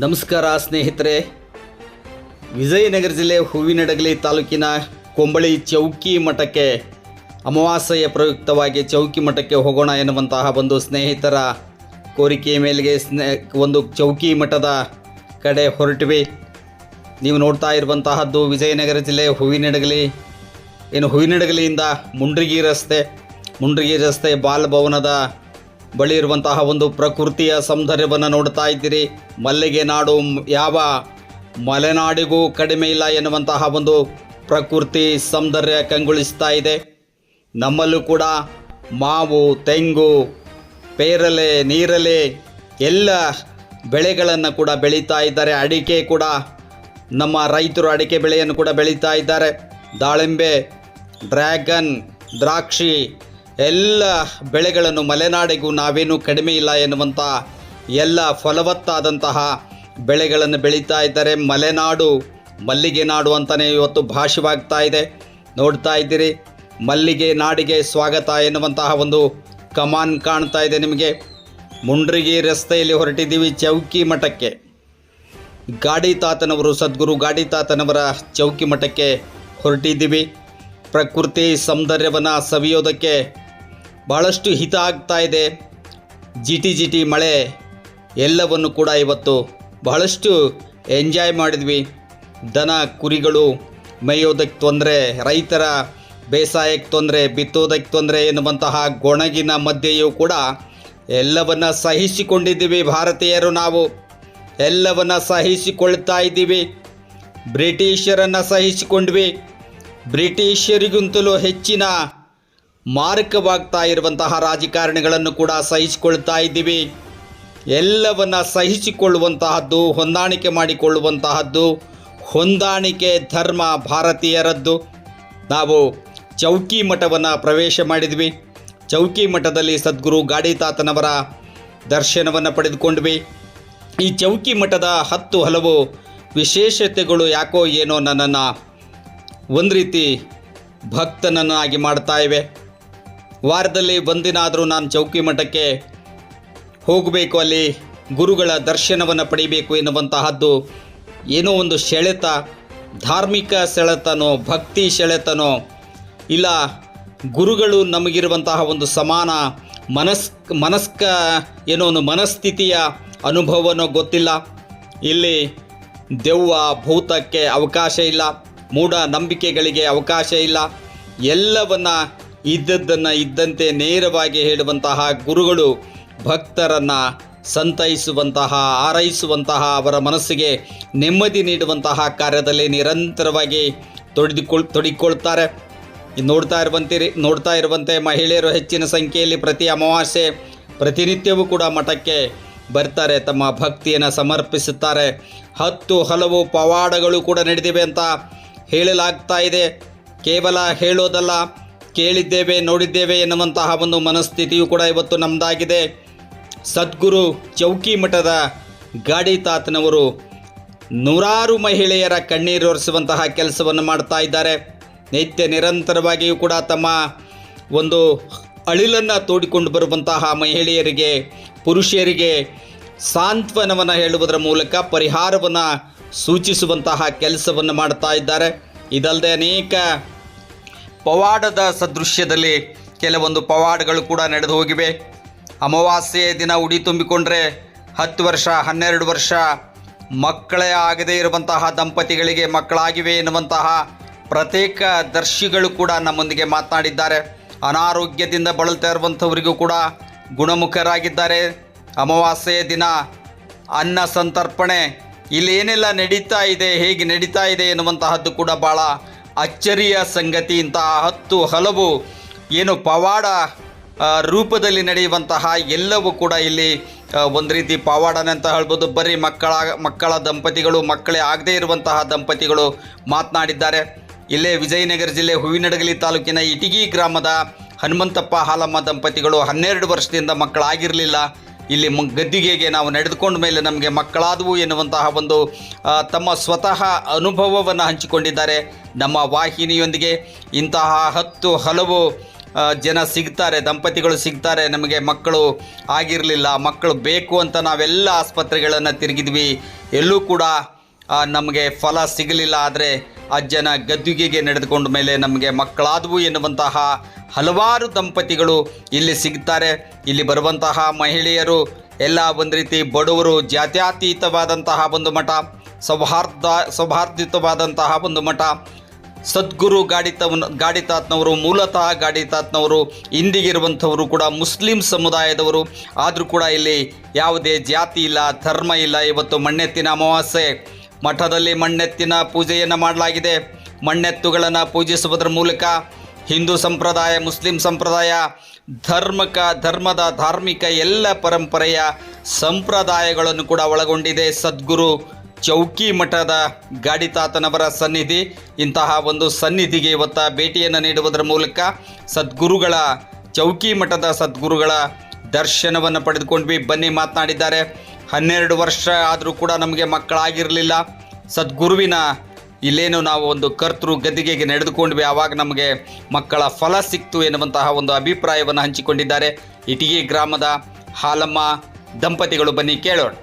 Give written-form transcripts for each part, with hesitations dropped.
ನಮಸ್ಕಾರ ಸ್ನೇಹಿತರೆ. ವಿಜಯನಗರ ಜಿಲ್ಲೆ ಹೂವಿನಡಗಲಿ ತಾಲೂಕಿನ ಕೊಂಬಳಿ ಚೌಕಿ ಮಠಕ್ಕೆ ಅಮಾವಾಸ್ಯೆಯ ಪ್ರಯುಕ್ತವಾಗಿ ಚೌಕಿ ಮಠಕ್ಕೆ ಹೋಗೋಣ ಎನ್ನುವಂತಹ ಒಂದು ಸ್ನೇಹಿತರ ಕೋರಿಕೆಯ ಮೇಲೆಗೆ ಒಂದು ಚೌಕಿ ಮಠದ ಕಡೆ ಹೊರಟಿವಿ. ನೀವು ನೋಡ್ತಾ ಇರುವಂತಹದ್ದು ವಿಜಯನಗರ ಜಿಲ್ಲೆ ಹೂವಿನಡಗಲಿ. ಹೂವಿನಡಗಲಿಯಿಂದ ಮುಂಡ್ರಿಗಿ ರಸ್ತೆ ಬಾಲಭವನದ ಬಳಿ ಇರುವಂತಹ ಒಂದು ಪ್ರಕೃತಿಯ ಸೌಂದರ್ಯವನ್ನು ನೋಡ್ತಾ ಇದ್ದೀರಿ. ಮಲ್ಲಿಗೆ ನಾಡು ಯಾವ ಮಲೆನಾಡಿಗೂ ಕಡಿಮೆ ಇಲ್ಲ ಎನ್ನುವಂತಹ ಒಂದು ಪ್ರಕೃತಿ ಸೌಂದರ್ಯ ಕಂಗೊಳಿಸ್ತಾ ಇದೆ. ನಮ್ಮಲ್ಲೂ ಕೂಡ ಮಾವು, ತೆಂಗು, ಪೇರಲೆ, ನೀರಲೆ ಎಲ್ಲ ಬೆಳೆಗಳನ್ನು ಕೂಡ ಬೆಳೀತಾ ಇದ್ದಾರೆ. ಅಡಿಕೆ ಕೂಡ ನಮ್ಮ ರೈತರು ಅಡಿಕೆ ಬೆಳೆಯನ್ನು ಕೂಡ ಬೆಳೀತಾ ಇದ್ದಾರೆ. ದಾಳಿಂಬೆ, ಡ್ರ್ಯಾಗನ್, ದ್ರಾಕ್ಷಿ ಎಲ್ಲ ಬೆಳೆಗಳನ್ನು ಮಲೆನಾಡಿಗೂ ನಾವೇನೂ ಕಡಿಮೆ ಇಲ್ಲ ಎನ್ನುವಂಥ ಎಲ್ಲ ಫಲವತ್ತಾದಂತಹ ಬೆಳೆಗಳನ್ನು ಬೆಳೀತಾ ಇದ್ದಾರೆ. ಮಲೆನಾಡು, ಮಲ್ಲಿಗೆ ನಾಡು ಅಂತಲೇ ಇವತ್ತು ಭಾಷೆವಾಗ್ತಾ ಇದೆ. ನೋಡ್ತಾ ಇದ್ದೀರಿ, ಮಲ್ಲಿಗೆ ನಾಡಿಗೆ ಸ್ವಾಗತ ಎನ್ನುವಂತಹ ಒಂದು ಕಮಾನ್ ಕಾಣ್ತಾ ಇದೆ ನಿಮಗೆ. ಮುಂಡ್ರಿಗಿ ರಸ್ತೆಯಲ್ಲಿ ಹೊರಟಿದ್ದೀವಿ ಚೌಕಿ ಮಠಕ್ಕೆ. ಗಾಡಿ ತಾತನವರು, ಸದ್ಗುರು ಗಾಡಿ ತಾತನವರ ಚೌಕಿ ಮಠಕ್ಕೆ ಹೊರಟಿದ್ದೀವಿ. ಪ್ರಕೃತಿ ಸೌಂದರ್ಯವನ್ನು ಸವಿಯೋದಕ್ಕೆ ಭಾಳಷ್ಟು ಹಿತ ಆಗ್ತಾ ಇದೆ. ಜಿಟಿ ಮಳೆ ಎಲ್ಲವನ್ನು ಕೂಡ ಇವತ್ತು ಬಹಳಷ್ಟು ಎಂಜಾಯ್ ಮಾಡಿದ್ವಿ. ದನ ಕುರಿಗಳು ಮೇಯೋದಕ್ಕೆ ತೊಂದರೆ, ರೈತರ ಬೇಸಾಯಕ್ಕೆ ತೊಂದರೆ, ಬಿತ್ತೋದಕ್ಕೆ ತೊಂದರೆ ಎನ್ನುವಂತಹ ಗೊಣಗಿನ ಮಧ್ಯೆಯೂ ಕೂಡ ಎಲ್ಲವನ್ನು ಸಹಿಸಿಕೊಂಡಿದ್ದೀವಿ. ಭಾರತೀಯರು ನಾವು ಎಲ್ಲವನ್ನು ಸಹಿಸಿಕೊಳ್ತಾ ಇದ್ದೀವಿ. ಬ್ರಿಟಿಷರನ್ನು ಸಹಿಸಿಕೊಂಡ್ವಿ. ಬ್ರಿಟಿಷರಿಗಿಂತಲೂ ಹೆಚ್ಚಿನ ಮಾರಕವಾಗ್ತಾ ಇರುವಂತಹ ರಾಜಕಾರಣಿಗಳನ್ನು ಕೂಡ ಸಹಿಸಿಕೊಳ್ತಾ ಇದ್ದೀವಿ. ಎಲ್ಲವನ್ನು ಸಹಿಸಿಕೊಳ್ಳುವಂತಹದ್ದು, ಹೊಂದಾಣಿಕೆ ಮಾಡಿಕೊಳ್ಳುವಂತಹದ್ದು, ಹೊಂದಾಣಿಕೆ ಧರ್ಮ ಭಾರತೀಯರದ್ದು. ನಾವು ಚೌಕಿ ಮಠವನ್ನು ಪ್ರವೇಶ ಮಾಡಿದ್ವಿ. ಚೌಕಿ ಮಠದಲ್ಲಿ ಸದ್ಗುರು ಗಾಡಿ ತಾತನವರ ದರ್ಶನವನ್ನು ಪಡೆದುಕೊಂಡ್ವಿ. ಈ ಚೌಕಿ ಮಠದ ಹಲವು ವಿಶೇಷತೆಗಳು ಯಾಕೋ ಏನೋ ನನ್ನನ್ನು ಒಂದು ರೀತಿ ಭಕ್ತನನ್ನಾಗಿ ಮಾಡ್ತಾ ಇವೆ. ವಾರದಲ್ಲಿ ಒಂದಿನಾದರೂ ನಾನು ಚೌಕಿ ಮಠಕ್ಕೆ ಹೋಗಬೇಕು, ಅಲ್ಲಿ ಗುರುಗಳ ದರ್ಶನವನ್ನು ಪಡಿಬೇಕು ಎನ್ನುವಂತಹದ್ದು ಏನೋ ಒಂದು ಸೆಳೆತ, ಧಾರ್ಮಿಕ ಸೆಳೆತನೋ, ಭಕ್ತಿ ಸೆಳೆತನೋ, ಇಲ್ಲ ಗುರುಗಳು ನಮಗಿರುವಂತಹ ಒಂದು ಸಮಾನ ಮನಸ್ಕ ಏನೋ ಒಂದು ಮನಸ್ಥಿತಿಯ ಅನುಭವನೋ ಗೊತ್ತಿಲ್ಲ. ಇಲ್ಲಿ ದೆವ್ವ ಭೂತಕ್ಕೆ ಅವಕಾಶ ಇಲ್ಲ, ಮೂಢ ನಂಬಿಕೆಗಳಿಗೆ ಅವಕಾಶ ಇಲ್ಲ. ಎಲ್ಲವನ್ನು ಇದ್ದದ್ದನ್ನು ಇದ್ದಂತೆ ನೇರವಾಗಿ ಹೇಳುವಂತಹ ಗುರುಗಳು ಭಕ್ತರನ್ನು ಸಂತೈಸುವಂತಹ, ಆರೈಸುವಂತಹ, ಅವರ ಮನಸ್ಸಿಗೆ ನೆಮ್ಮದಿ ನೀಡುವಂತಹ ಕಾರ್ಯದಲ್ಲಿ ನಿರಂತರವಾಗಿ ತೊಡಗಿಕೊಳ್ತಾರೆ. ನೋಡ್ತಾ ಇರುವಂತೆ ಮಹಿಳೆಯರು ಹೆಚ್ಚಿನ ಸಂಖ್ಯೆಯಲ್ಲಿ ಪ್ರತಿ ಅಮಾವಾಸ್ಯೆ ಪ್ರತಿನಿತ್ಯವೂ ಕೂಡ ಮಠಕ್ಕೆ ಬರ್ತಾರೆ, ತಮ್ಮ ಭಕ್ತಿಯನ್ನು ಸಮರ್ಪಿಸುತ್ತಾರೆ. ಹಲವು ಪವಾಡಗಳು ಕೂಡ ನಡೆದಿವೆ ಅಂತ ಹೇಳಲಾಗ್ತಾ ಇದೆ. ಕೇವಲ ಹೇಳೋದಲ್ಲ, ಕೇಳಿದ್ದೇವೆ, ನೋಡಿದ್ದೇವೆ ಎನ್ನುವಂತಹ ಒಂದು ಮನಸ್ಥಿತಿಯು ಕೂಡ ಇವತ್ತು ನಮ್ಮದಾಗಿದೆ. ಸದ್ಗುರು ಚೌಕಿ ಮಠದ ಗಾಡಿ ತಾತನವರು ನೂರಾರು ಮಹಿಳೆಯರ ಕಣ್ಣೀರೊರೆಸುವಂತಹ ಕೆಲಸವನ್ನು ಮಾಡ್ತಾ ಇದ್ದಾರೆ. ನಿತ್ಯ ನಿರಂತರವಾಗಿಯೂ ಕೂಡ ತಮ್ಮ ಒಂದು ಅಳಿಲನ್ನು ತೋಡಿಕೊಂಡು ಬರುವಂತಹ ಮಹಿಳೆಯರಿಗೆ, ಪುರುಷರಿಗೆ ಸಾಂತ್ವನವನ್ನು ಹೇಳುವುದರ ಮೂಲಕ ಪರಿಹಾರವನ್ನು ಸೂಚಿಸುವಂತಹ ಕೆಲಸವನ್ನು ಮಾಡ್ತಾ ಇದ್ದಾರೆ. ಇದಲ್ಲದೆ ಅನೇಕ ಪವಾಡದ ಸದೃಶ್ಯದಲ್ಲಿ ಕೆಲವೊಂದು ಪವಾಡಗಳು ಕೂಡ ನಡೆದು ಹೋಗಿವೆ. ಅಮಾವಾಸ್ಯೆಯ ದಿನ ಉಡಿ ತುಂಬಿಕೊಂಡ್ರೆ 10 ವರ್ಷ 12 ವರ್ಷ ಮಕ್ಕಳೇ ಆಗದೇ ಇರುವಂತಹ ದಂಪತಿಗಳಿಗೆ ಮಕ್ಕಳಾಗಿವೆ ಎನ್ನುವಂತಹ ಪ್ರತ್ಯೇಕ ದರ್ಶಿಗಳು ಕೂಡ ನಮ್ಮೊಂದಿಗೆ ಮಾತನಾಡಿದ್ದಾರೆ. ಅನಾರೋಗ್ಯದಿಂದ ಬಳಲ್ತಾ ಇರುವಂಥವರಿಗೂ ಕೂಡ ಗುಣಮುಖರಾಗಿದ್ದಾರೆ. ಅಮಾವಾಸ್ಯೆಯ ದಿನ ಅನ್ನ ಸಂತರ್ಪಣೆ, ಇಲ್ಲೇನೆಲ್ಲ ನಡೀತಾ ಇದೆ, ಹೇಗೆ ನಡೀತಾ ಇದೆ ಎನ್ನುವಂತಹದ್ದು ಕೂಡ ಭಾಳ ಅಚ್ಚರಿಯ ಸಂಗತಿ. ಇಂತಹ ಹಲವು ಏನು ಪವಾಡ ರೂಪದಲ್ಲಿ ನಡೆಯುವಂತಹ ಎಲ್ಲವೂ ಕೂಡ ಇಲ್ಲಿ ಒಂದು ರೀತಿ ಪವಾಡನೆ ಅಂತ ಹೇಳ್ಬೋದು. ಬರೀ ಮಕ್ಕಳ ದಂಪತಿಗಳು, ಮಕ್ಕಳೇ ಆಗದೇ ಇರುವಂತಹ ದಂಪತಿಗಳು ಮಾತನಾಡಿದ್ದಾರೆ. ಇಲ್ಲೇ ವಿಜಯನಗರ ಜಿಲ್ಲೆ ಹೂವಿನಡಗಲಿ ತಾಲೂಕಿನ ಇಟಗಿ ಗ್ರಾಮದ ಹನುಮಂತಪ್ಪ ಹಾಲಮ್ಮ ದಂಪತಿಗಳು 12 ವರ್ಷದಿಂದ ಮಕ್ಕಳಾಗಿರಲಿಲ್ಲ. ಇಲ್ಲಿ ಗದ್ದಿಗೆಗೆ ನಾವು ನಡೆದುಕೊಂಡ ಮೇಲೆ ನಮಗೆ ಮಕ್ಕಳಾದವು ಎನ್ನುವಂತಹ ಒಂದು ತಮ್ಮ ಸ್ವತಃ ಅನುಭವವನ್ನು ಹಂಚಿಕೊಂಡಿದ್ದಾರೆ ನಮ್ಮ ವಾಹಿನಿಯೊಂದಿಗೆ. ಇಂತಹ ಹಲವು ಜನ ಸಿಗ್ತಾರೆ, ದಂಪತಿಗಳು ಸಿಗ್ತಾರೆ. ನಮಗೆ ಮಕ್ಕಳು ಆಗಿರಲಿಲ್ಲ, ಮಕ್ಕಳು ಬೇಕು ಅಂತ ನಾವೆಲ್ಲ ಆಸ್ಪತ್ರೆಗಳನ್ನು ತಿರುಗಿದ್ವಿ, ಎಲ್ಲೂ ಕೂಡ ನಮಗೆ ಫಲ ಸಿಗಲಿಲ್ಲ. ಆದರೆ ಅಜ್ಜನ ಗದ್ದುಗೆಗೆ ನಡೆದುಕೊಂಡ ಮೇಲೆ ನಮಗೆ ಮಕ್ಕಳಾದವು ಎನ್ನುವಂತಹ ಹಲವಾರು ದಂಪತಿಗಳು ಇಲ್ಲಿ ಸಿಗ್ತಾರೆ. ಇಲ್ಲಿ ಬರುವಂತಹ ಮಹಿಳೆಯರು ಎಲ್ಲ ಒಂದು ರೀತಿ ಬಡವರು, ಜಾತ್ಯತೀತವಾದಂತಹ ಒಂದು ಮಠ, ಸೌಹಾರ್ದಿತವಾದಂತಹ ಒಂದು ಮಠ. ಸದ್ಗುರು ಗಾಡಿತಾತ್ನವರು ಮೂಲತಃ ಗಾಡಿತಾತ್ನವರು, ಇಂದಿಗಿರುವಂಥವರು ಕೂಡ ಮುಸ್ಲಿಂ ಸಮುದಾಯದವರು. ಆದರೂ ಕೂಡ ಇಲ್ಲಿ ಯಾವುದೇ ಜಾತಿ ಇಲ್ಲ, ಧರ್ಮ ಇಲ್ಲ. ಇವತ್ತು ಮಣ್ಣೆತ್ತಿನ ಅಮಾವಾಸ್ಯೆ, ಮಠದಲ್ಲಿ ಮಣ್ಣೆತ್ತಿನ ಪೂಜೆಯನ್ನು ಮಾಡಲಾಗಿದೆ. ಮಣ್ಣೆತ್ತುಗಳನ್ನು ಪೂಜಿಸುವುದರ ಮೂಲಕ ಹಿಂದೂ ಸಂಪ್ರದಾಯ, ಮುಸ್ಲಿಂ ಸಂಪ್ರದಾಯ, ಧರ್ಮದ ಧಾರ್ಮಿಕ ಎಲ್ಲ ಪರಂಪರೆಯ ಸಂಪ್ರದಾಯಗಳನ್ನು ಕೂಡ ಒಳಗೊಂಡಿದೆ ಸದ್ಗುರು ಚೌಕಿ ಮಠದ ಗಾಡಿತಾತನವರ ಸನ್ನಿಧಿ. ಇಂತಹ ಒಂದು ಸನ್ನಿಧಿಗೆ ಇವತ್ತು ಭೇಟಿಯನ್ನು ನೀಡುವುದರ ಮೂಲಕ ಸದ್ಗುರುಗಳ ಚೌಕಿ ಮಠದ ಸದ್ಗುರುಗಳ ದರ್ಶನವನ್ನು ಪಡೆದುಕೊಂಡ್ವಿ. ಬನ್ನಿ ಮಾತನಾಡಿದ್ದಾರೆ. 12 ವರ್ಷ ಆದರೂ ಕೂಡ ನಮಗೆ ಮಕ್ಕಳಾಗಿರಲಿಲ್ಲ. ಸದ್ಗುರುವಿನ ಇಲ್ಲೇನು ನಾವು ಒಂದು ಕರ್ತೃ ಗದ್ದಿಗೆಗೆ ನಡೆದುಕೊಂಡ್ವಿ, ಆವಾಗ ನಮಗೆ ಮಕ್ಕಳ ಫಲ ಸಿಕ್ತು ಎನ್ನುವಂತಹ ಒಂದು ಅಭಿಪ್ರಾಯವನ್ನು ಹಂಚಿಕೊಂಡಿದ್ದಾರೆ ಇಟಗಿ ಗ್ರಾಮದ ಹಾಲಮ್ಮ ದಂಪತಿಗಳು. ಬನ್ನಿ ಕೇಳೋಣ.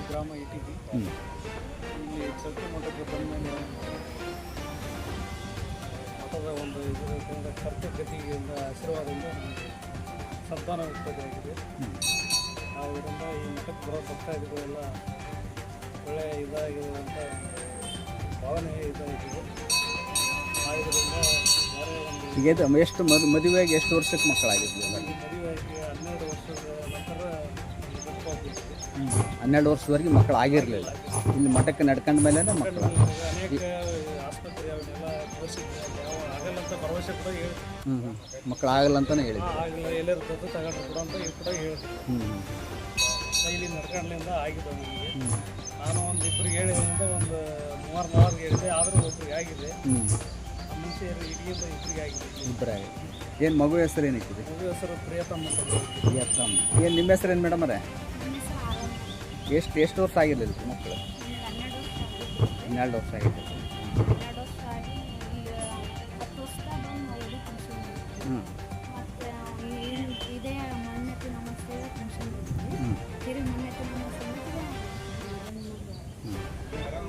ಗ್ರಾಮ ಇಟಗಿ, ಇಲ್ಲಿ ಚೌಕಿ ಮಠಕ್ಕೆ ಬಂದ ಮೇಲೆ ಮಠದ ಒಂದು ಇದರಿಂದ ಕರ್ತೃ ಗದ್ದಿಗೆಯಿಂದ ಆಶೀರ್ವಾದದಿಂದ ಸಂತಾನ ಉತ್ಪತ್ತಿಯಾಗಿದೆ. ಆದ್ದರಿಂದ ಈ ಮಠಕ್ಕೆ ಬರೋ ಭಕ್ತಾದಿಗಳೆಲ್ಲ ಒಳ್ಳೆಯ ಇದಾಗಿದೆ ಅಂತ ಭಾವನೆ ಇದಾಗಿದೆ. ಆದ್ದರಿಂದ ಬೇರೆ ಒಂದು ಎಷ್ಟು ಮದುವೆಯಾಗಿ ಎಷ್ಟು ವರ್ಷಕ್ಕೆ ಮಕ್ಕಳಾಗಿದ್ವಿ? ಮದುವೆಯಾಗಿ 12 ವರ್ಷದ ನಂತರ 12 ವರ್ಷದವರೆಗೆ ಮಕ್ಕಳು ಆಗಿರಲಿಲ್ಲ. ಇಲ್ಲಿ ಮಠಕ್ಕೆ ನಡ್ಕೊಂಡ ಮೇಲೆ ಮಕ್ಕಳು ಅನೇಕ ಆಸ್ಪತ್ರೆ ಅವನ್ನೆಲ್ಲ ತೋರಿಸಿದ್ರೆ ಯಾವ ಆಗಲ್ಲ ಅಂತ ಭರವಸೆ ಕೂಡ ಹೇಳಿ ಮಕ್ಕಳು ಆಗಲ್ಲ ಅಂತಲೇ ಹೇಳಿದ್ರು. ಆಗಲ್ಲ, ಎಲ್ಲರೂ ದೊಡ್ಡ ತಗೊಂಡ್ರು ಕೂಡ ಅಂತ ಇದು ಕೂಡ ಹೇಳಿದ್ರು. ಡೈಲಿ ನಡ್ಕೊಂಡ್ಲಿಂದ ಆಗಿದ್ದು ನನಗೆ. ನಾನು ಒಂದು ಇಬ್ಬರಿಗೆ ಹೇಳಿದ್ರಿಂದ ಒಂದು 3 ಹೇಳಿದೆ, ಆದರೂ ಒಬ್ಬರಿಗೆ ಆಗಿದೆ. ಮುಂಚೆ ಇಡೀಯಿಂದ ಇಬ್ಬರಿಗೆ ಆಗಿದೆ. ಇಬ್ಬರಾಗಿ ಏನು ಮಗು ಹೆಸರು ಏನಿಟ್ಟಿದೆ? ಮಗು ಹೆಸರು ಪ್ರಿಯತಮ್ಮ. ಏನು ನಿಮ್ಮ ಹೆಸರು ಏನು ಮೇಡಮ್ ಅವರೇ? ಎಷ್ಟು ವರ್ಷ ಆಗಿರಲಿಲ್ಲ ಮಕ್ಕಳು? 12 ವರ್ಷ ಆಗಿದೆ.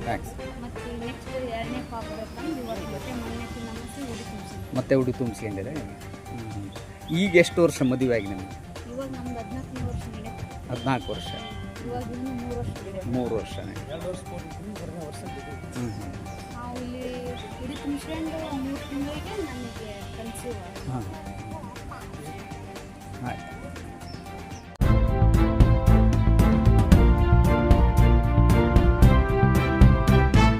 ಥ್ಯಾಂಕ್ಸ್. ಮತ್ತೆ ಉಡಿ ತುಂಬಿಸ್ಕೊಂಡಿದೆ. ಈಗ ಎಷ್ಟು ವರ್ಷ ಮದುವೆ ಆಗಿ ನಿಮಗೆ? 14 ವರ್ಷ. 3 ವರ್ಷ. ಹಾಂ. ಆಯ್ತು.